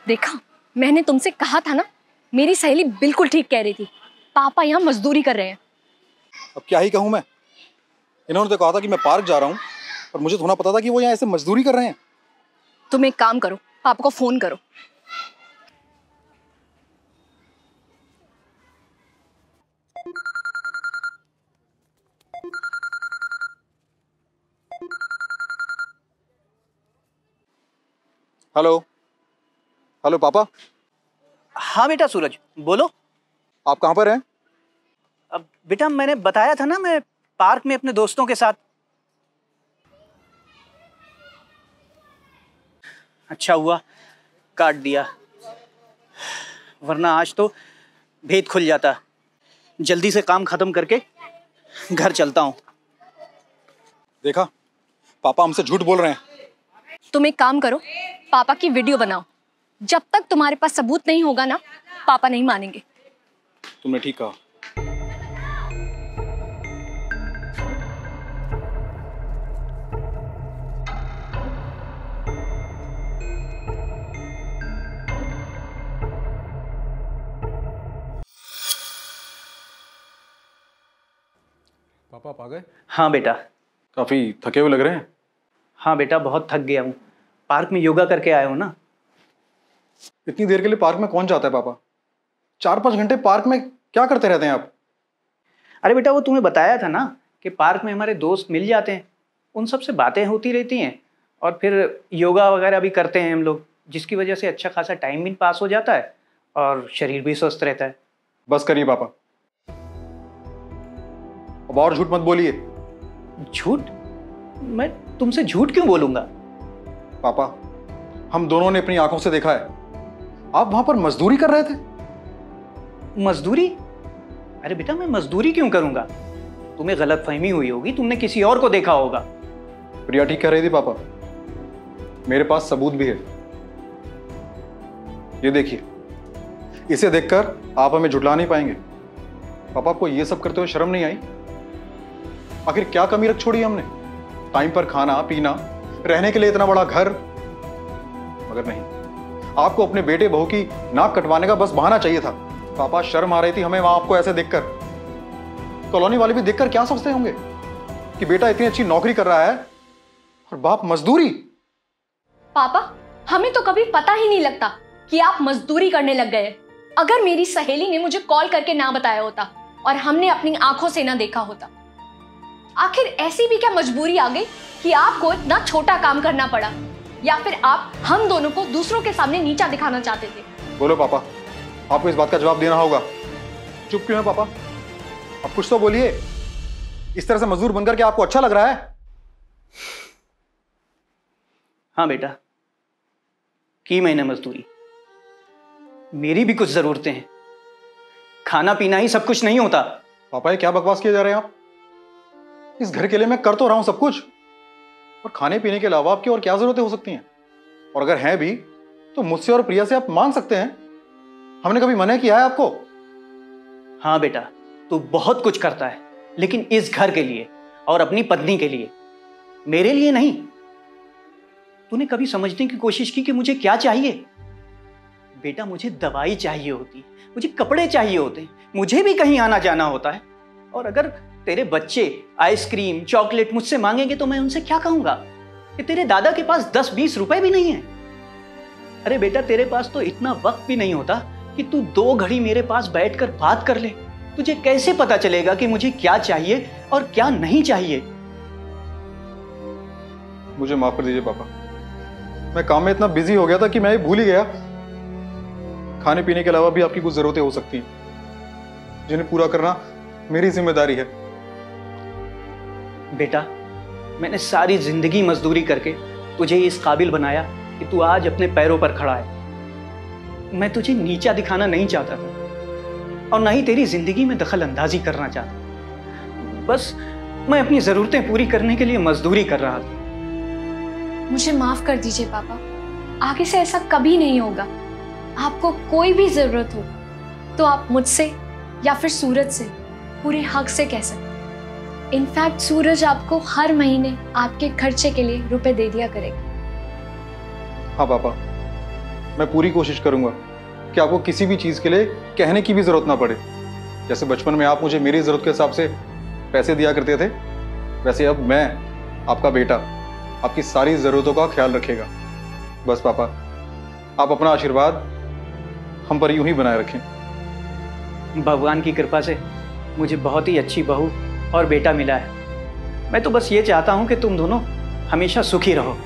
देखा, मैंने तुमसे कहा था ना, मेरी सहेली बिल्कुल ठीक कह रही थी। पापा यहाँ मजदूरी कर रहे हैं। अब क्या ही कहूँ मैं। इन्होंने तो कहा था कि मैं पार्क जा रहा हूँ, पर मुझे थोड़ा पता था कि वो यहाँ ऐसे मजदूरी कर रहे हैं। तुम एक काम करो, पापा को फोन करो। हेलो हेलो पापा। हाँ बेटा सूरज, बोलो। आप कहाँ पर हैं? अब बेटा मैंने बताया था ना, मैं पार्क में अपने दोस्तों के साथ। अच्छा हुआ काट दिया, वरना आज तो भेद खुल जाता। जल्दी से काम खत्म करके घर चलता हूँ। देखा, पापा हमसे झूठ बोल रहे हैं। तुम एक काम करो, पापा की वीडियो बनाओ। जब तक तुम्हारे पास सबूत नहीं होगा ना, पापा नहीं मानेंगे। तुमने ठीक कहा। पापा आप आ गए? हाँ बेटा। काफी थके हुए लग रहे हैं। हाँ बेटा, बहुत थक गया हूँ। पार्क में योगा करके आया हूँ ना। इतनी देर के लिए पार्क में कौन जाता है पापा? 4-5 घंटे पार्क में क्या करते रहते हैं आप? अरे बेटा, वो तुम्हें बताया था ना कि पार्क में हमारे दोस्त मिल जाते हैं, उन सब से बातें होती रहती हैं और फिर योगा वगैरह भी करते हैं हम लोग, जिसकी वजह से अच्छा खासा टाइम भी पास हो जाता है और शरीर भी स्वस्थ रहता है। बस करिए पापा, अब और झूठ मत बोलिए। झूठ? मैं तुमसे झूठ क्यों बोलूंगा? पापा, हम दोनों ने अपनी आंखों से देखा है, आप वहां पर मजदूरी कर रहे थे। मजदूरी? अरे बेटा, मैं मजदूरी क्यों करूंगा? तुम्हें गलतफहमी हुई होगी, तुमने किसी और को देखा होगा। प्रिया ठीक कह रही थी पापा, मेरे पास सबूत भी है। ये देखिए, इसे देखकर आप हमें झुठला नहीं पाएंगे। पापा, आपको ये सब करते हुए शर्म नहीं आई? आखिर क्या कमी रख छोड़ी हमने? टाइम पर खाना पीना, रहने के लिए इतना बड़ा घर। मगर नहीं, आपको अपने बेटे बहू की नाक कटवाने का बस बहाना चाहिए था। पापा, शर्म आ रही थी हमें वहां आपको ऐसे देखकर। कॉलोनी वाले भी देखकर क्या सोचते होंगे कि बेटा इतनी अच्छी नौकरी कर रहा है और बाप मजदूरी। पापा, हमें तो कभी पता ही नहीं लगता कि आप मजदूरी करने लग गए। अगर मेरी सहेली ने मुझे कॉल करके ना बताया होता और हमने अपनी आंखों से ना देखा होता, आखिर ऐसी भी क्या मजबूरी आ गई कि आपको इतना छोटा काम करना पड़ा? या फिर आप हम दोनों को दूसरों के सामने नीचा दिखाना चाहते थे? बोलो पापा, आपको इस बात का जवाब देना होगा। चुप क्यों है पापा? आप कुछ तो बोलिए। इस तरह से मजदूर बनकर के आपको अच्छा लग रहा है? हाँ बेटा, की मैंने मजदूरी। मेरी भी कुछ जरूरतें हैं, खाना पीना ही सब कुछ नहीं होता। पापा, ये क्या बकवास किए जा रहे हैं आप? इस घर के लिए मैं कर तो रहा हूं सब कुछ, और खाने पीने के अलावा आपकी और क्या जरूरतें हो सकती हैं? और अगर हैं भी तो मुझसे और प्रिया से आप मांग सकते हैं। हमने कभी मना किया है आपको? हाँ बेटा, तू बहुत कुछ करता है, लेकिन इस घर के लिए और अपनी पत्नी के लिए, मेरे लिए नहीं। तूने कभी समझने की कोशिश की कि मुझे क्या चाहिए? बेटा, मुझे दवाई चाहिए होती, मुझे कपड़े चाहिए होते, मुझे भी कहीं आना जाना होता है। और अगर तेरे बच्चे आइसक्रीम चॉकलेट मुझसे मांगेंगे तो मैं उनसे क्या कहूंगा कि तेरे दादा के पास 10-20 रुपए भी नहीं है? अरे बेटा, तेरे पास तो इतना वक्त भी नहीं होता कि तू 2 घड़ी मेरे पास बैठकर बात कर ले। तुझे कैसे पता चलेगा कि मुझे क्या चाहिए और क्या नहीं चाहिए? मुझे माफ कर दीजिए पापा, मैं काम में इतना बिजी हो गया था कि मैं ये भूल ही गया। खाने पीने के अलावा भी आपकी कुछ जरूरतें हो सकती हैं, जिन्हें पूरा करना मेरी जिम्मेदारी है। बेटा, मैंने सारी जिंदगी मजदूरी करके तुझे इस काबिल बनाया कि तू आज अपने पैरों पर खड़ा है। मैं तुझे नीचा दिखाना नहीं चाहता था और ना ही तेरी जिंदगी में दखल अंदाजी करना चाहता। बस मैं अपनी जरूरतें पूरी करने के लिए मजदूरी कर रहा था। मुझे माफ कर दीजिए पापा, आगे से ऐसा कभी नहीं होगा। आपको कोई भी जरूरत हो तो आप मुझसे या फिर सूरज से पूरे हक से कह सकते हैं। इनफैक्ट सूरज आपको हर महीने आपके खर्चे के लिए रुपए दे दिया करेगा। हाँ पापा, मैं पूरी कोशिश करूंगा कि आपको किसी भी चीज़ के लिए कहने की भी ज़रूरत ना पड़े। जैसे बचपन में आप मुझे मेरी ज़रूरत के हिसाब से पैसे दिया करते थे, वैसे अब मैं आपका बेटा आपकी सारी ज़रूरतों का ख्याल रखेगा। बस पापा, आप अपना आशीर्वाद हम पर यूं ही बनाए रखें। भगवान की कृपा से मुझे बहुत ही अच्छी बहू और बेटा मिला है। मैं तो बस ये चाहता हूँ कि तुम दोनों हमेशा सुखी रहो।